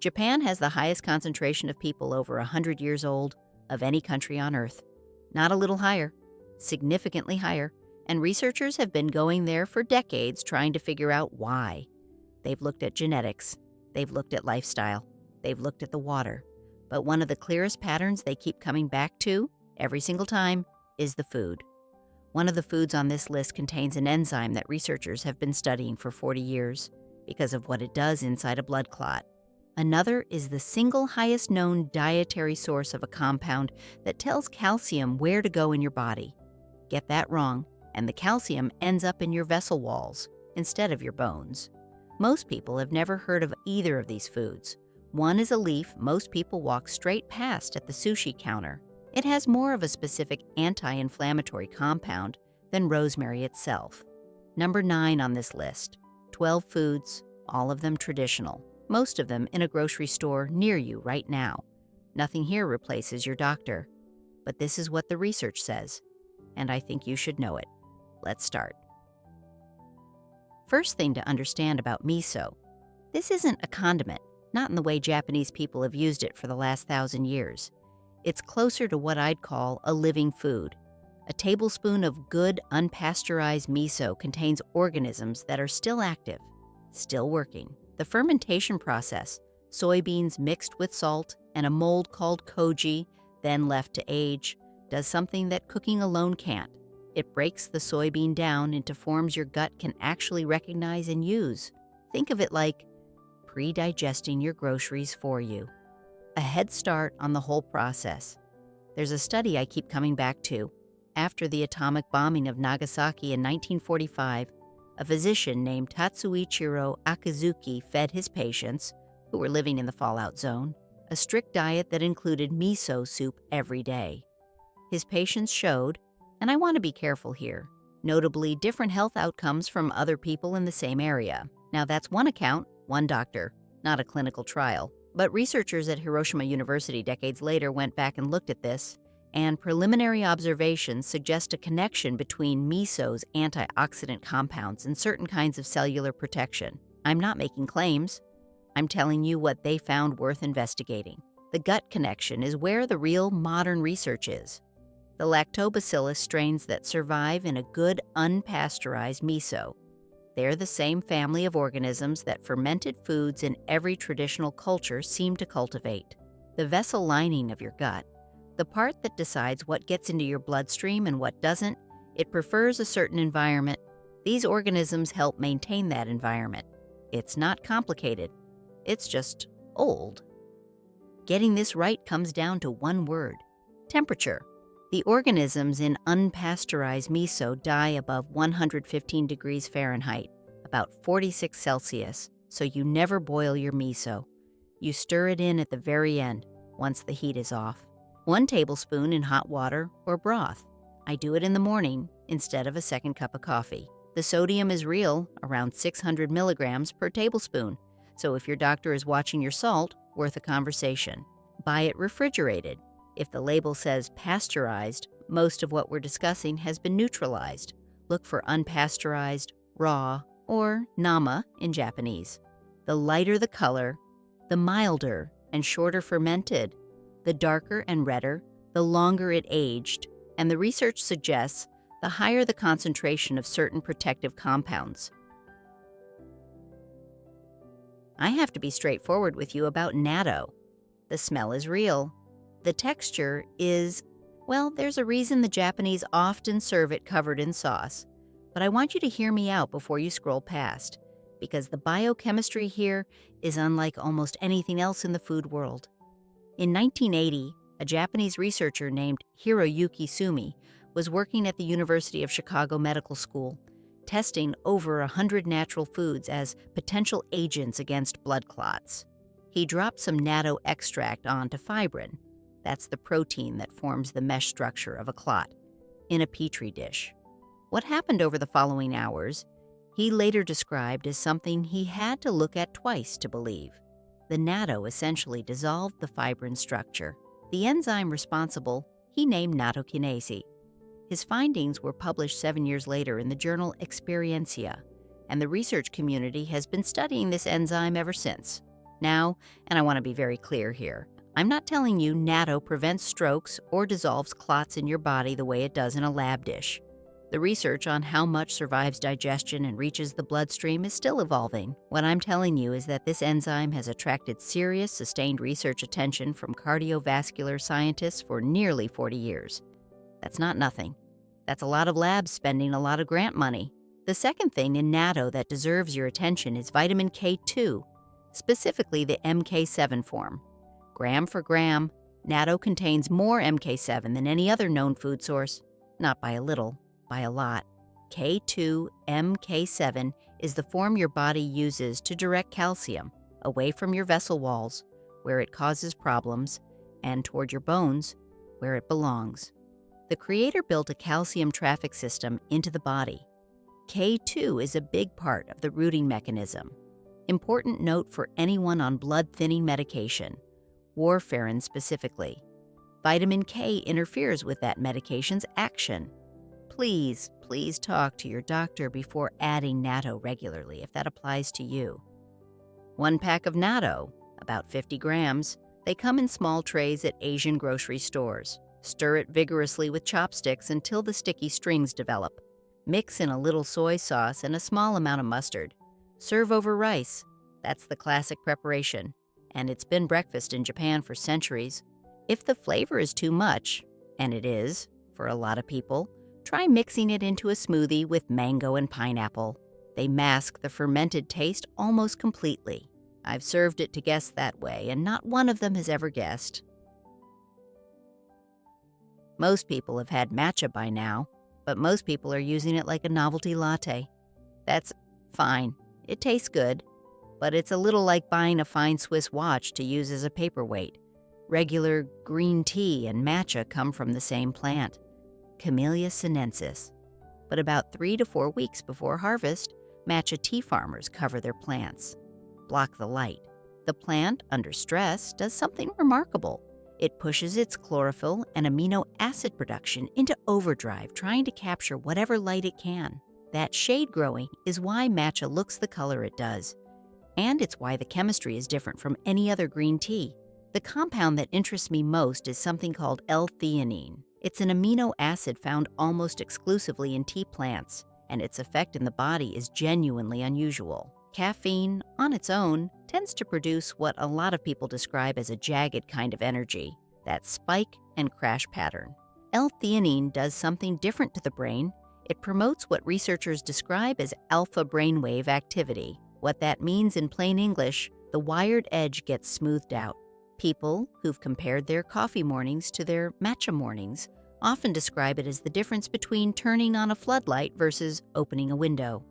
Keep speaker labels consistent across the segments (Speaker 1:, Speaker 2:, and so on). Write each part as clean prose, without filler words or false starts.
Speaker 1: Japan has the highest concentration of people over 100 years old of any country on Earth. Not a little higher, significantly higher, and researchers have been going there for decades trying to figure out why. They've looked at genetics, they've looked at lifestyle, they've looked at the water, but one of the clearest patterns they keep coming back to, every single time, is the food. One of the foods on this list contains an enzyme that researchers have been studying for 40 years because of what it does inside a blood clot. Another is the single highest known dietary source of a compound that tells calcium where to go in your body. Get that wrong, and the calcium ends up in your vessel walls instead of your bones. Most people have never heard of either of these foods. One is a leaf most people walk straight past at the sushi counter. It has more of a specific anti-inflammatory compound than rosemary itself. Number 9 on this list, 12 foods, all of them traditional. Most of them in a grocery store near you right now. Nothing here replaces your doctor. But this is what the research says, and I think you should know it. Let's start. First thing to understand about miso. This isn't a condiment, not in the way Japanese people have used it for the last 1,000 years. It's closer to what I'd call a living food. A tablespoon of good, unpasteurized miso contains organisms that are still active, still working. The fermentation process, soybeans mixed with salt and a mold called koji, then left to age, does something that cooking alone can't. It breaks the soybean down into forms your gut can actually recognize and use. Think of it like pre-digesting your groceries for you. A head start on the whole process. There's a study I keep coming back to. After the atomic bombing of Nagasaki in 1945, a physician named Tatsuichiro Akizuki fed his patients, who were living in the fallout zone, a strict diet that included miso soup every day. His patients showed, and I want to be careful here, notably different health outcomes from other people in the same area. Now that's one account, one doctor, not a clinical trial. But researchers at Hiroshima University decades later went back and looked at this, and preliminary observations suggest a connection between miso's antioxidant compounds and certain kinds of cellular protection. I'm not making claims. I'm telling you what they found worth investigating. The gut connection is where the real modern research is. The Lactobacillus strains that survive in a good unpasteurized miso. They're the same family of organisms that fermented foods in every traditional culture seem to cultivate. The vessel lining of your gut, the part that decides what gets into your bloodstream and what doesn't, it prefers a certain environment. These organisms help maintain that environment. It's not complicated. It's just old. Getting this right comes down to one word: temperature. The organisms in unpasteurized miso die above 115 degrees Fahrenheit, about 46 Celsius, so you never boil your miso. You stir it in at the very end, once the heat is off. 1 tablespoon in hot water or broth. I do it in the morning instead of a second cup of coffee. The sodium is real, around 600 milligrams per tablespoon, so if your doctor is watching your salt, worth a conversation. Buy it refrigerated. If the label says pasteurized, most of what we're discussing has been neutralized. Look for unpasteurized, raw, or nama in Japanese. The lighter the color, the milder and shorter fermented. The darker and redder, the longer it aged, and the research suggests the higher the concentration of certain protective compounds. I have to be straightforward with you about natto. The smell is real. The texture is, well, there's a reason the Japanese often serve it covered in sauce. But I want you to hear me out before you scroll past, because the biochemistry here is unlike almost anything else in the food world. In 1980, a Japanese researcher named Hiroyuki Sumi was working at the University of Chicago Medical School, testing over 100 natural foods as potential agents against blood clots. He dropped some natto extract onto fibrin, that's the protein that forms the mesh structure of a clot, in a petri dish. What happened over the following hours, he later described as something he had to look at twice to believe. The natto essentially dissolved the fibrin structure. The enzyme responsible, he named nattokinase. His findings were published 7 years later in the journal Experientia, and the research community has been studying this enzyme ever since. Now, and I want to be very clear here, I'm not telling you natto prevents strokes or dissolves clots in your body the way it does in a lab dish. The research on how much survives digestion and reaches the bloodstream is still evolving. What I'm telling you is that this enzyme has attracted serious, sustained research attention from cardiovascular scientists for nearly 40 years. That's not nothing. That's a lot of labs spending a lot of grant money. The second thing in natto that deserves your attention is vitamin K2, specifically the MK7 form. Gram for gram, natto contains more MK7 than any other known food source. Not by a little, by a lot. K2-MK7 is the form your body uses to direct calcium away from your vessel walls, where it causes problems, and toward your bones, where it belongs. The Creator built a calcium traffic system into the body. K2 is a big part of the routing mechanism. Important note for anyone on blood-thinning medication, warfarin specifically. Vitamin K interferes with that medication's action. Please talk to your doctor before adding natto regularly if that applies to you. 1 pack of natto, about 50 grams. They come in small trays at Asian grocery stores. Stir it vigorously with chopsticks until the sticky strings develop. Mix in a little soy sauce and a small amount of mustard. Serve over rice. That's the classic preparation, and it's been breakfast in Japan for centuries. If the flavor is too much, and it is for a lot of people, try mixing it into a smoothie with mango and pineapple. They mask the fermented taste almost completely. I've served it to guests that way, and not one of them has ever guessed. Most people have had matcha by now, but most people are using it like a novelty latte. That's fine. It tastes good, but it's a little like buying a fine Swiss watch to use as a paperweight. Regular green tea and matcha come from the same plant, Camellia sinensis. But about 3 to 4 weeks before harvest, matcha tea farmers cover their plants. Block the light. The plant, under stress, does something remarkable. It pushes its chlorophyll and amino acid production into overdrive, trying to capture whatever light it can. That shade growing is why matcha looks the color it does. And it's why the chemistry is different from any other green tea. The compound that interests me most is something called L-theanine. It's an amino acid found almost exclusively in tea plants, and its effect in the body is genuinely unusual. Caffeine, on its own, tends to produce what a lot of people describe as a jagged kind of energy, that spike and crash pattern. L-theanine does something different to the brain. It promotes what researchers describe as alpha brainwave activity. What that means in plain English, the wired edge gets smoothed out. People who've compared their coffee mornings to their matcha mornings often describe it as the difference between turning on a floodlight versus opening a window.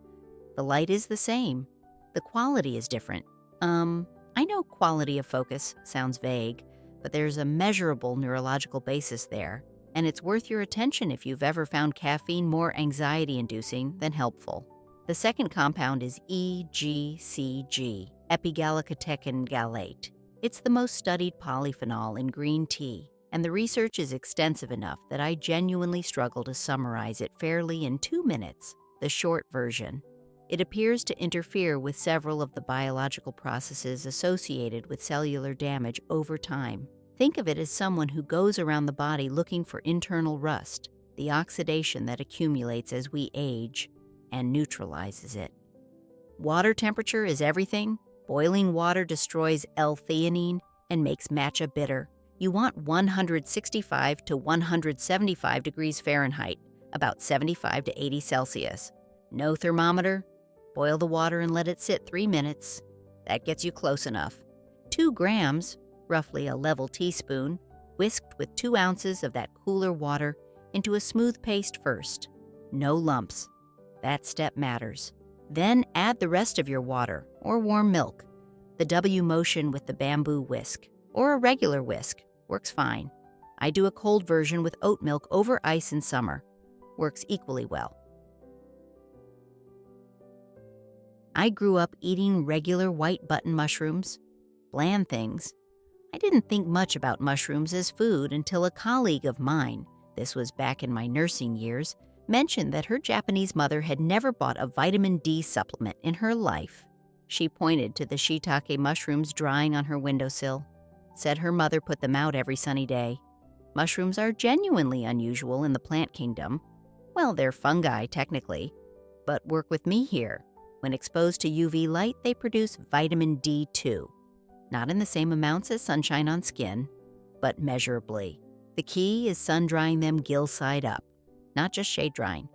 Speaker 1: The light is the same. The quality is different. I know quality of focus sounds vague, but there's a measurable neurological basis there, and it's worth your attention if you've ever found caffeine more anxiety-inducing than helpful. The second compound is EGCG, epigallocatechin gallate. It's the most studied polyphenol in green tea, and the research is extensive enough that I genuinely struggle to summarize it fairly in 2 minutes, the short version. It appears to interfere with several of the biological processes associated with cellular damage over time. Think of it as someone who goes around the body looking for internal rust, the oxidation that accumulates as we age, and neutralizes it. Water temperature is everything. Boiling water destroys L-theanine and makes matcha bitter. You want 165 to 175 degrees Fahrenheit, about 75 to 80 Celsius. No thermometer? Boil the water and let it sit 3 minutes. That gets you close enough. 2 grams, roughly a level teaspoon, whisked with 2 ounces of that cooler water into a smooth paste first. No lumps. That step matters. Then add the rest of your water, or warm milk. The W motion with the bamboo whisk, or a regular whisk, works fine. I do a cold version with oat milk over ice in summer. Works equally well. I grew up eating regular white button mushrooms, bland things. I didn't think much about mushrooms as food until a colleague of mine, this was back in my nursing years, mentioned that her Japanese mother had never bought a vitamin D supplement in her life. She pointed to the shiitake mushrooms drying on her windowsill. Said her mother put them out every sunny day. Mushrooms are genuinely unusual in the plant kingdom. Well, they're fungi, technically, but work with me here. When exposed to UV light, they produce vitamin D2. Not in the same amounts as sunshine on skin, but measurably. The key is sun-drying them gill-side up, not just shade-drying.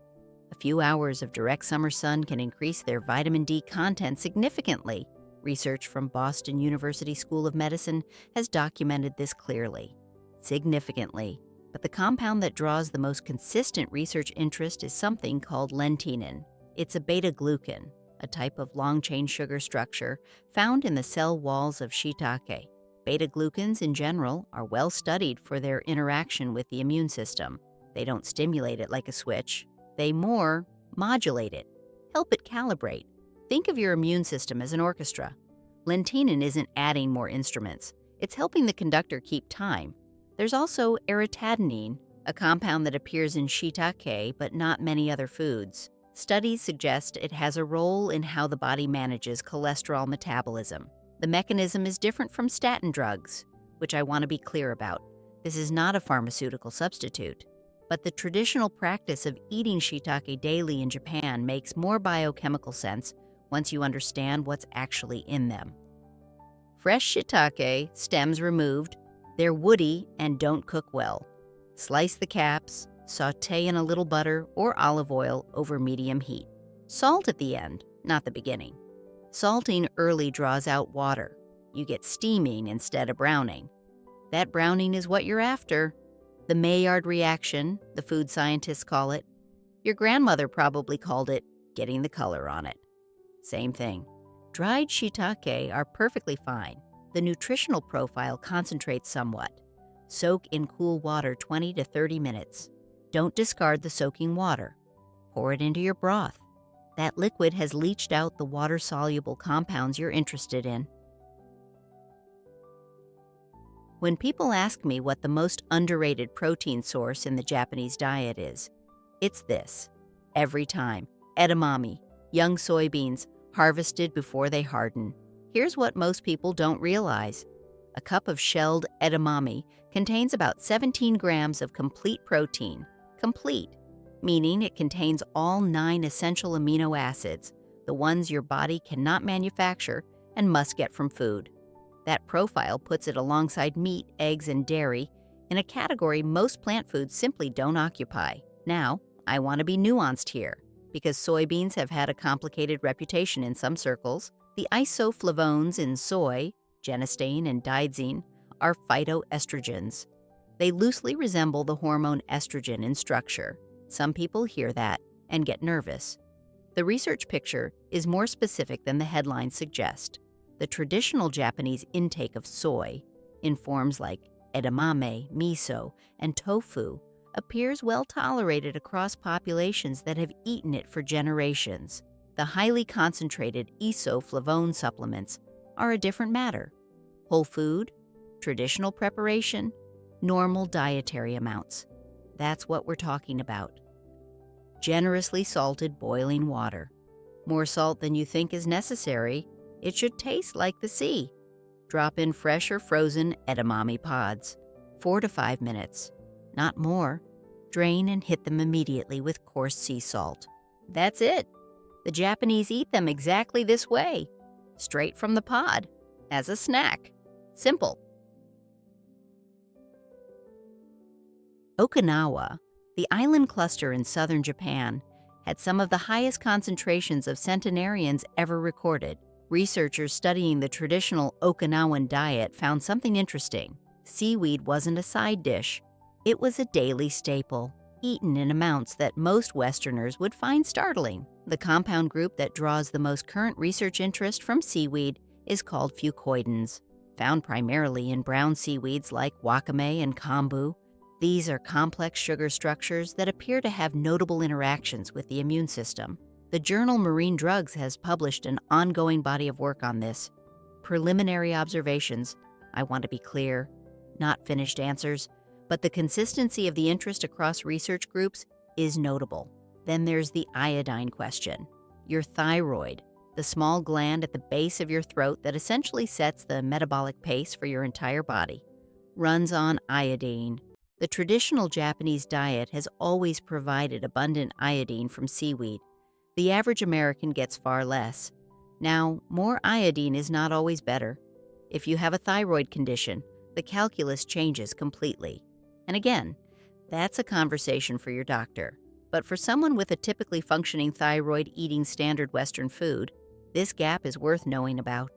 Speaker 1: A few hours of direct summer sun can increase their vitamin D content significantly. Research from Boston University School of Medicine has documented this clearly. Significantly. But the compound that draws the most consistent research interest is something called lentinan. It's a beta-glucan, a type of long-chain sugar structure found in the cell walls of shiitake. Beta-glucans in general are well studied for their interaction with the immune system. They don't stimulate it like a switch. They more modulate it, help it calibrate. Think of your immune system as an orchestra. Lentinan isn't adding more instruments. It's helping the conductor keep time. There's also eritadenine, a compound that appears in shiitake but not many other foods. Studies suggest it has a role in how the body manages cholesterol metabolism. The mechanism is different from statin drugs, which I want to be clear about. This is not a pharmaceutical substitute. But the traditional practice of eating shiitake daily in Japan makes more biochemical sense once you understand what's actually in them. Fresh shiitake, stems removed, they're woody and don't cook well. Slice the caps, sauté in a little butter or olive oil over medium heat. Salt at the end, not the beginning. Salting early draws out water. You get steaming instead of browning. That browning is what you're after. The Maillard reaction, the food scientists call it. Your grandmother probably called it getting the color on it. Same thing. Dried shiitake are perfectly fine. The nutritional profile concentrates somewhat. Soak in cool water 20 to 30 minutes. Don't discard the soaking water. Pour it into your broth. That liquid has leached out the water-soluble compounds you're interested in. When people ask me what the most underrated protein source in the Japanese diet is, it's this. Every time. Edamame, young soybeans, harvested before they harden. Here's what most people don't realize. A cup of shelled edamame contains about 17 grams of complete protein. Complete, meaning it contains all 9 essential amino acids, the ones your body cannot manufacture and must get from food. That profile puts it alongside meat, eggs, and dairy in a category most plant foods simply don't occupy. Now, I want to be nuanced here, because soybeans have had a complicated reputation in some circles. The isoflavones in soy, genistein and didzine, are phytoestrogens. They loosely resemble the hormone estrogen in structure. Some people hear that and get nervous. The research picture is more specific than the headlines suggest. The traditional Japanese intake of soy, in forms like edamame, miso, and tofu, appears well tolerated across populations that have eaten it for generations. The highly concentrated isoflavone supplements are a different matter. Whole food, traditional preparation, normal dietary amounts. That's what we're talking about. Generously salted boiling water. More salt than you think is necessary. It should taste like the sea. Drop in fresh or frozen edamame pods. 4 to 5 minutes. Not more. Drain and hit them immediately with coarse sea salt. That's it. The Japanese eat them exactly this way. Straight from the pod. As a snack. Simple. Okinawa, the island cluster in southern Japan, had some of the highest concentrations of centenarians ever recorded. Researchers studying the traditional Okinawan diet found something interesting. Seaweed wasn't a side dish. It was a daily staple, eaten in amounts that most Westerners would find startling. The compound group that draws the most current research interest from seaweed is called fucoidins, found primarily in brown seaweeds like wakame and kombu. These are complex sugar structures that appear to have notable interactions with the immune system. The journal Marine Drugs has published an ongoing body of work on this. Preliminary observations, I want to be clear, not finished answers, but the consistency of the interest across research groups is notable. Then there's the iodine question. Your thyroid, the small gland at the base of your throat that essentially sets the metabolic pace for your entire body, runs on iodine. The traditional Japanese diet has always provided abundant iodine from seaweed. The average American gets far less. Now, more iodine is not always better. If you have a thyroid condition, the calculus changes completely. And again, that's a conversation for your doctor. But for someone with a typically functioning thyroid eating standard Western food, this gap is worth knowing about.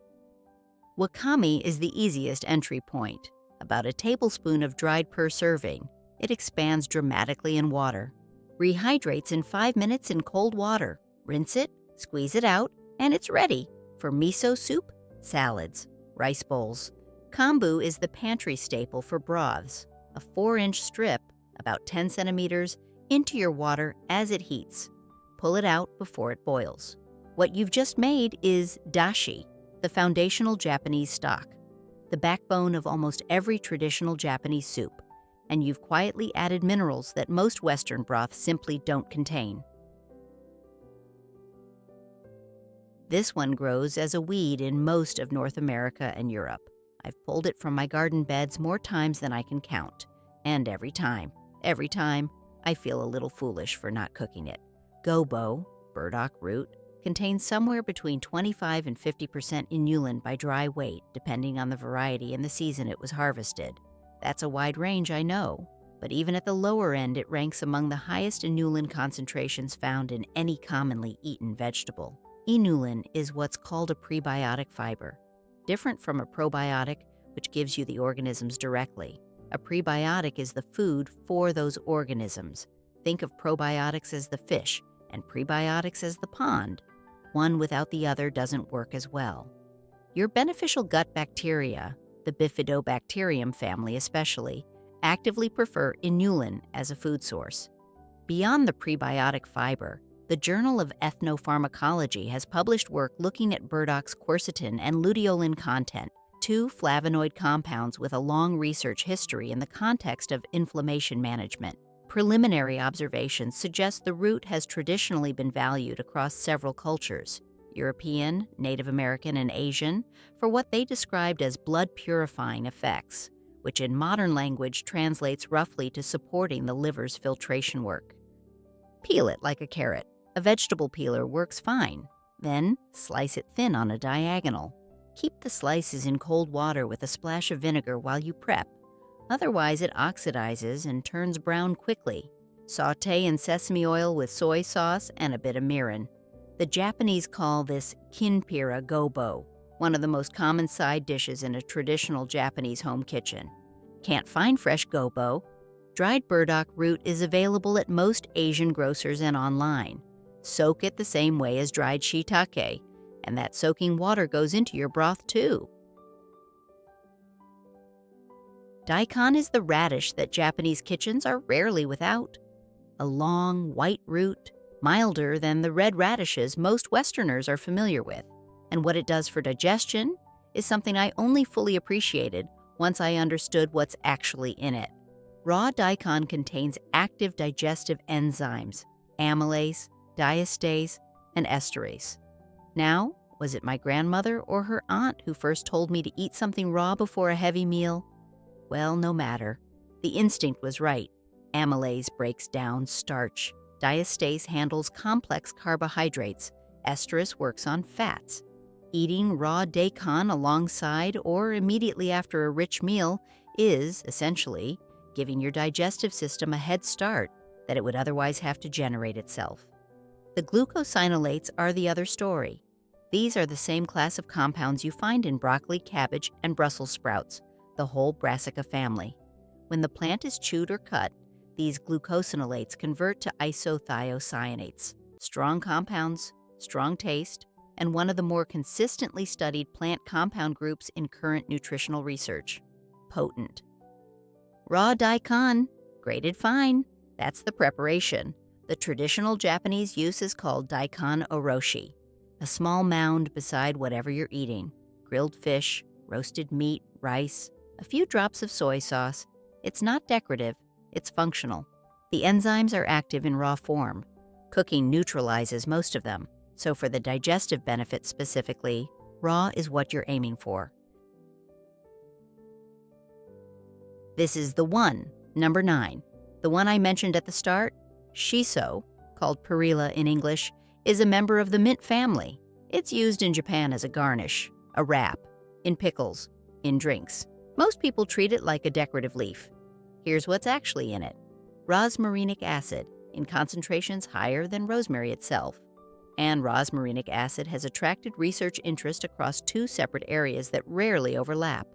Speaker 1: Wakame is the easiest entry point. About a tablespoon of dried per serving. It expands dramatically in water. Rehydrates in 5 minutes in cold water. Rinse it, squeeze it out, and it's ready for miso soup, salads, rice bowls. Kombu is the pantry staple for broths. A 4-inch strip, about 10 centimeters, into your water as it heats. Pull it out before it boils. What you've just made is dashi, the foundational Japanese stock, the backbone of almost every traditional Japanese soup, and you've quietly added minerals that most Western broths simply don't contain. This one grows as a weed in most of North America and Europe. I've pulled it from my garden beds more times than I can count, and every time, I feel a little foolish for not cooking it. Gobo, burdock root, contains somewhere between 25 and 50% inulin by dry weight, depending on the variety and the season it was harvested. That's a wide range, I know, but even at the lower end, it ranks among the highest inulin concentrations found in any commonly eaten vegetable. Inulin is what's called a prebiotic fiber, different from a probiotic, which gives you the organisms directly. A prebiotic is the food for those organisms. Think of probiotics as the fish and prebiotics as the pond. One without the other doesn't work as well. Your beneficial gut bacteria, the bifidobacterium family especially, actively prefer inulin as a food source. Beyond the prebiotic fiber, the Journal of Ethnopharmacology has published work looking at burdocks quercetin and luteolin content, 2 flavonoid compounds with a long research history in the context of inflammation management. Preliminary observations suggest the root has traditionally been valued across several cultures, European, Native American, and Asian, for what they described as blood-purifying effects, which in modern language translates roughly to supporting the liver's filtration work. Peel it like a carrot. A vegetable peeler works fine. Then, slice it thin on a diagonal. Keep the slices in cold water with a splash of vinegar while you prep. Otherwise, it oxidizes and turns brown quickly. Sauté in sesame oil with soy sauce and a bit of mirin. The Japanese call this kinpira gobo, one of the most common side dishes in a traditional Japanese home kitchen. Can't find fresh gobo? Dried burdock root is available at most Asian grocers and online. Soak it the same way as dried shiitake, and that soaking water goes into your broth too. Daikon is the radish that Japanese kitchens are rarely without. A long, white root, milder than the red radishes most Westerners are familiar with. And what it does for digestion is something I only fully appreciated once I understood what's actually in it. Raw daikon contains active digestive enzymes, amylase, diastase, and esterase. Now, was it my grandmother or her aunt who first told me to eat something raw before a heavy meal? Well, no matter. The instinct was right. Amylase breaks down starch. Diastase handles complex carbohydrates. Esterase works on fats. Eating raw daikon alongside or immediately after a rich meal is, essentially, giving your digestive system a head start that it would otherwise have to generate itself. The glucosinolates are the other story. These are the same class of compounds you find in broccoli, cabbage, and Brussels sprouts, the whole brassica family. When the plant is chewed or cut, these glucosinolates convert to isothiocyanates, strong compounds, strong taste, and one of the more consistently studied plant compound groups in current nutritional research. Potent. Raw daikon, grated fine. That's the preparation. The traditional Japanese use is called daikon oroshi, a small mound beside whatever you're eating. Grilled fish, roasted meat, rice, a few drops of soy sauce. It's not decorative, it's functional. The enzymes are active in raw form. Cooking neutralizes most of them, So for the digestive benefits specifically, raw is what you're aiming for. This is the one, number 9. The one I mentioned at the start, shiso, called perilla in English, is a member of the mint family. It's used in Japan as a garnish, a wrap, in pickles, in drinks. Most people treat it like a decorative leaf. Here's what's actually in it. Rosmarinic acid, in concentrations higher than rosemary itself. And rosmarinic acid has attracted research interest across 2 separate areas that rarely overlap: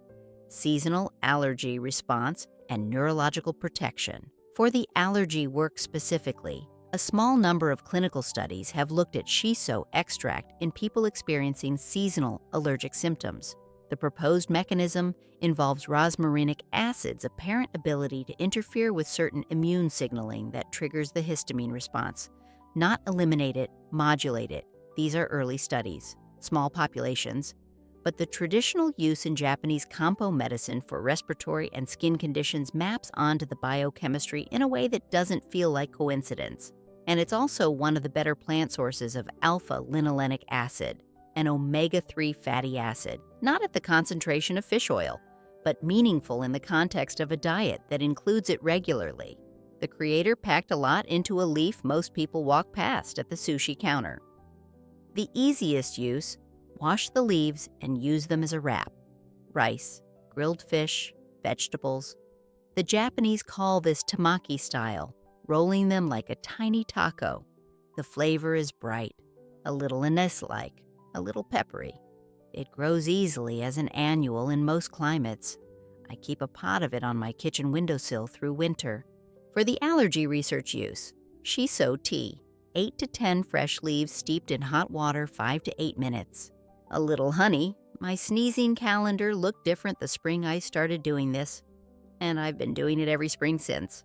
Speaker 1: seasonal allergy response and neurological protection. For the allergy work specifically, a small number of clinical studies have looked at shiso extract in people experiencing seasonal allergic symptoms. The proposed mechanism involves rosmarinic acid's apparent ability to interfere with certain immune signaling that triggers the histamine response, not eliminate it, modulate it. These are early studies, small populations, but the traditional use in Japanese kampo medicine for respiratory and skin conditions maps onto the biochemistry in a way that doesn't feel like coincidence. And it's also one of the better plant sources of alpha-linolenic acid, an omega-3 fatty acid, not at the concentration of fish oil, but meaningful in the context of a diet that includes it regularly. The creator packed a lot into a leaf most people walk past at the sushi counter. The easiest use: wash the leaves and use them as a wrap. Rice, grilled fish, vegetables. The Japanese call this tamaki style, rolling them like a tiny taco. The flavor is bright, a little anise-like, a little peppery. It grows easily as an annual in most climates. I keep a pot of it on my kitchen windowsill through winter. For the allergy research use, shiso tea, 8 to 10 fresh leaves steeped in hot water 5 to 8 minutes. A little honey. My sneezing calendar looked different the spring I started doing this, and I've been doing it every spring since.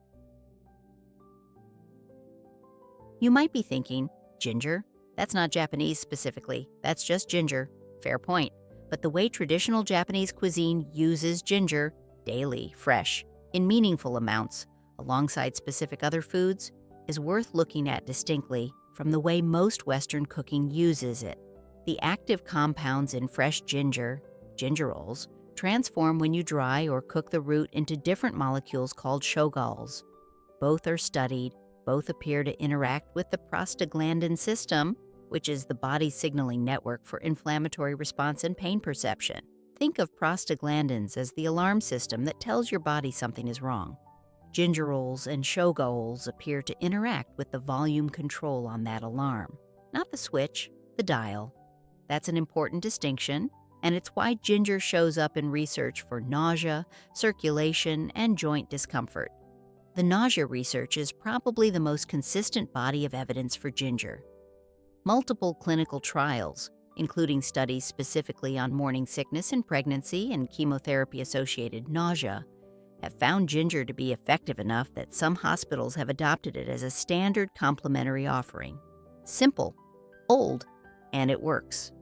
Speaker 1: You might be thinking, ginger? That's not Japanese specifically, that's just ginger. Fair point. But the way traditional Japanese cuisine uses ginger, daily, fresh, in meaningful amounts, alongside specific other foods, is worth looking at distinctly from the way most Western cooking uses it. The active compounds in fresh ginger, gingerols, transform when you dry or cook the root into different molecules called shogaols. Both are studied, both appear to interact with the prostaglandin system, which is the body's signaling network for inflammatory response and pain perception. Think of prostaglandins as the alarm system that tells your body something is wrong. Gingerols and shogaols appear to interact with the volume control on that alarm, not the switch, the dial. That's an important distinction, and it's why ginger shows up in research for nausea, circulation, and joint discomfort. The nausea research is probably the most consistent body of evidence for ginger. Multiple clinical trials, including studies specifically on morning sickness in pregnancy and chemotherapy-associated nausea, have found ginger to be effective enough that some hospitals have adopted it as a standard complementary offering. Simple, old, and it works.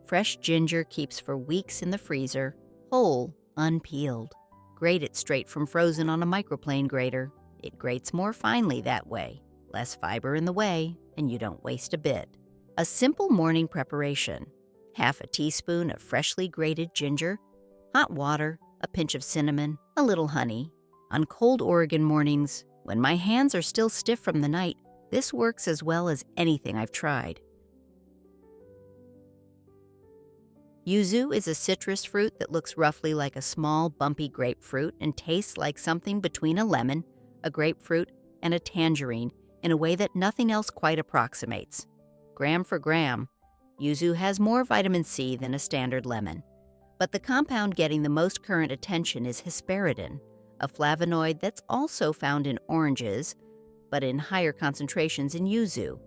Speaker 1: Fresh ginger keeps for weeks in the freezer, whole, unpeeled. Grate it straight from frozen on a microplane grater. It grates more finely that way, less fiber in the way, and you don't waste a bit. A simple morning preparation: half a teaspoon of freshly grated ginger, hot water, a pinch of cinnamon, a little honey. On cold Oregon mornings, when my hands are still stiff from the night, this works as well as anything I've tried. Yuzu is a citrus fruit that looks roughly like a small, bumpy grapefruit and tastes like something between a lemon, a grapefruit, and a tangerine in a way that nothing else quite approximates. Gram for gram, yuzu has more vitamin C than a standard lemon. But the compound getting the most current attention is hesperidin, a flavonoid that's also found in oranges, but in higher concentrations in yuzu,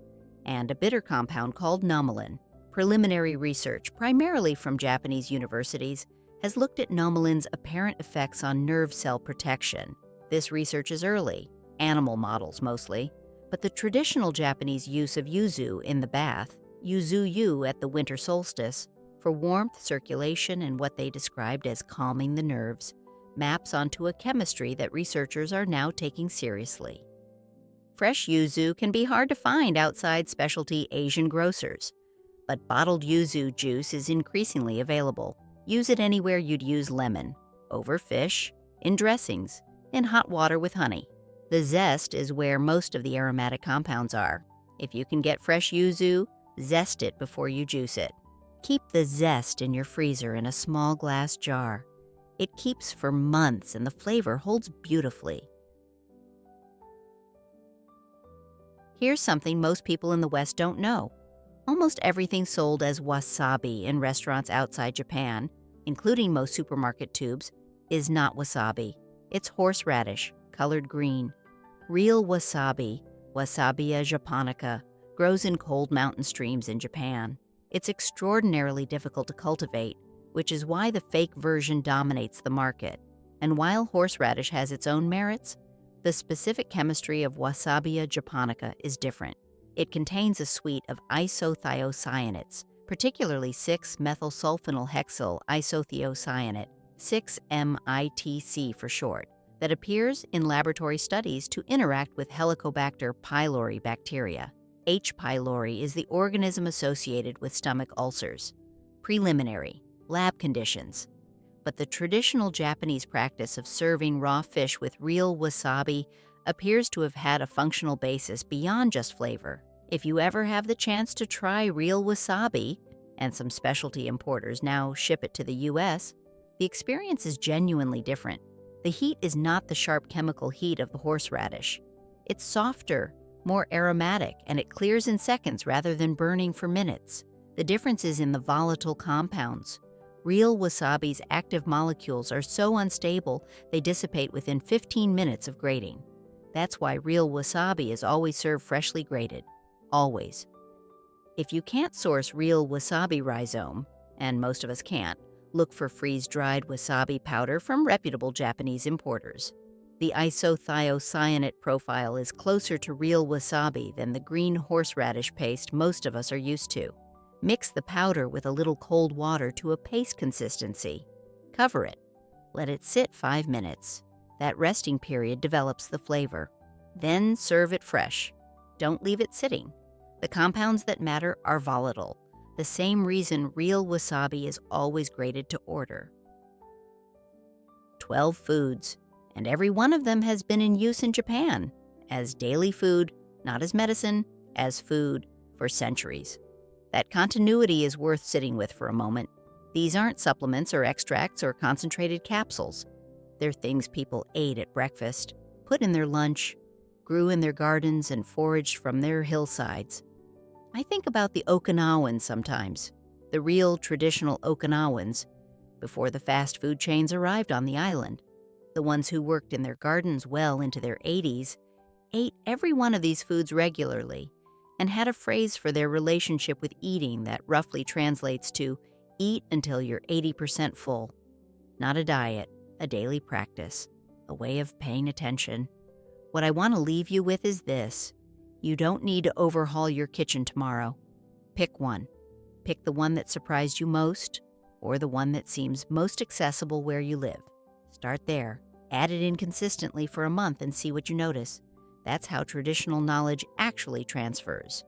Speaker 1: and a bitter compound called nomalin. Preliminary research, primarily from Japanese universities, has looked at nomalin's apparent effects on nerve cell protection. This research is early, animal models mostly, but the traditional Japanese use of yuzu in the bath, yuzu-yu at the winter solstice, for warmth, circulation, and what they described as calming the nerves, maps onto a chemistry that researchers are now taking seriously. Fresh yuzu can be hard to find outside specialty Asian grocers, but bottled yuzu juice is increasingly available. Use it anywhere you'd use lemon, over fish, in dressings, in hot water with honey. The zest is where most of the aromatic compounds are. If you can get fresh yuzu, zest it before you juice it. Keep the zest in your freezer in a small glass jar. It keeps for months and the flavor holds beautifully. Here's something most people in the West don't know. Almost everything sold as wasabi in restaurants outside Japan, including most supermarket tubes, is not wasabi. It's horseradish, colored green. Real wasabi, Wasabia japonica, grows in cold mountain streams in Japan. It's extraordinarily difficult to cultivate, which is why the fake version dominates the market. And while horseradish has its own merits, the specific chemistry of Wasabia japonica is different. It contains a suite of isothiocyanates, particularly 6-methylsulfonyl-hexyl isothiocyanate, 6-MITC for short, that appears in laboratory studies to interact with Helicobacter pylori bacteria. H. pylori is the organism associated with stomach ulcers. Preliminary, lab conditions. But the traditional Japanese practice of serving raw fish with real wasabi appears to have had a functional basis beyond just flavor. If you ever have the chance to try real wasabi, and some specialty importers now ship it to the US, the experience is genuinely different. The heat is not the sharp chemical heat of the horseradish. It's softer, more aromatic, and it clears in seconds rather than burning for minutes. The difference is in the volatile compounds. Real wasabi's active molecules are so unstable they dissipate within 15 minutes of grating. That's why real wasabi is always served freshly grated. Always. If you can't source real wasabi rhizome, and most of us can't, look for freeze-dried wasabi powder from reputable Japanese importers. The isothiocyanate profile is closer to real wasabi than the green horseradish paste most of us are used to. Mix the powder with a little cold water to a paste consistency. Cover it. Let it sit 5 minutes. That resting period develops the flavor. Then serve it fresh. Don't leave it sitting. The compounds that matter are volatile, the same reason real wasabi is always graded to order. 12 foods, and every one of them has been in use in Japan as daily food, not as medicine, as food for centuries. That continuity is worth sitting with for a moment. These aren't supplements or extracts or concentrated capsules. They're things people ate at breakfast, put in their lunch, grew in their gardens, and foraged from their hillsides. I think about the Okinawans sometimes, the real traditional Okinawans, before the fast food chains arrived on the island. The ones who worked in their gardens well into their 80s ate every one of these foods regularly and had a phrase for their relationship with eating that roughly translates to eat until you're 80% full. Not a diet, a daily practice, a way of paying attention. What I want to leave you with is this. You don't need to overhaul your kitchen tomorrow. Pick one. Pick the one that surprised you most, or the one that seems most accessible where you live. Start there. Add it in consistently for a month and see what you notice. That's how traditional knowledge actually transfers,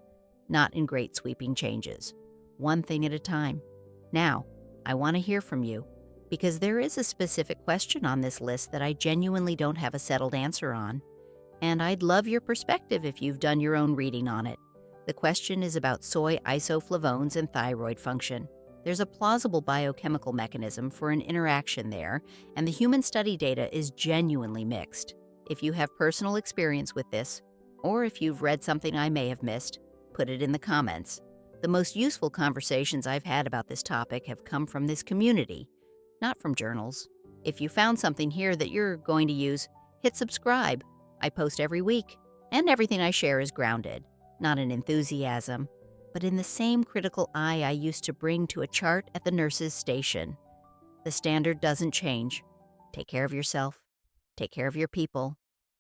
Speaker 1: not in great sweeping changes. One thing at a time. Now, I want to hear from you, because there is a specific question on this list that I genuinely don't have a settled answer on. And I'd love your perspective if you've done your own reading on it. The question is about soy isoflavones and thyroid function. There's a plausible biochemical mechanism for an interaction there, and the human study data is genuinely mixed. If you have personal experience with this, or if you've read something I may have missed, put it in the comments. The most useful conversations I've had about this topic have come from this community, not from journals. If you found something here that you're going to use, hit subscribe. I post every week, and everything I share is grounded, not in enthusiasm, but in the same critical eye I used to bring to a chart at the nurse's station. The standard doesn't change. Take care of yourself, take care of your people,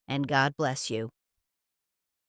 Speaker 1: and God bless you.